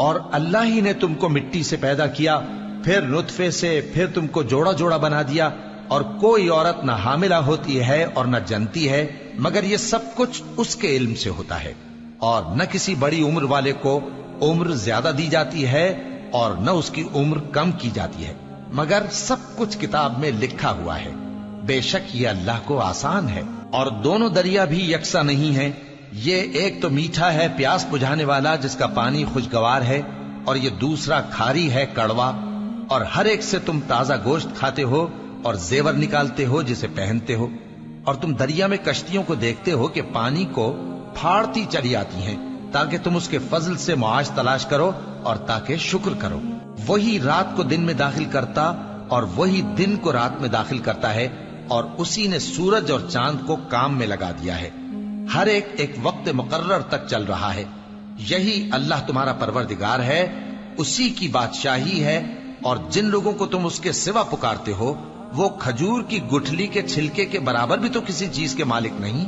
اور اللہ ہی نے تم کو مٹی سے پیدا کیا، پھر نطفے سے، پھر تم کو جوڑا جوڑا بنا دیا، اور کوئی عورت نہ حاملہ ہوتی ہے اور نہ جنتی ہے مگر یہ سب کچھ اس کے علم سے ہوتا ہے، اور نہ کسی بڑی عمر والے کو عمر زیادہ دی جاتی ہے اور نہ اس کی عمر کم کی جاتی ہے، مگر سب کچھ کتاب میں لکھا ہوا ہے۔ بے شک یہ اللہ کو آسان ہے۔ اور دونوں دریا بھی یکساں نہیں ہیں، یہ ایک تو میٹھا ہے پیاس بجھانے والا جس کا پانی خوشگوار ہے، اور یہ دوسرا کھاری ہے کڑوا، اور ہر ایک سے تم تازہ گوشت کھاتے ہو اور زیور نکالتے ہو جسے پہنتے ہو، اور تم دریا میں کشتیوں کو دیکھتے ہو کہ پانی کو پھاڑتی چلی آتی ہیں تاکہ تم اس کے فضل سے معاش تلاش کرو اور تاکہ شکر کرو۔ وہی رات کو دن میں داخل کرتا اور وہی دن کو رات میں داخل کرتا ہے، اور اسی نے سورج اور چاند کو کام میں لگا دیا ہے، ہر ایک ایک وقت مقرر تک چل رہا ہے۔ یہی اللہ تمہارا پروردگار ہے، اسی کی بادشاہی ہے، اور جن لوگوں کو تم اس کے سوا پکارتے ہو وہ کھجور کی گٹھلی کے چھلکے کے برابر بھی تو کسی چیز کے مالک نہیں۔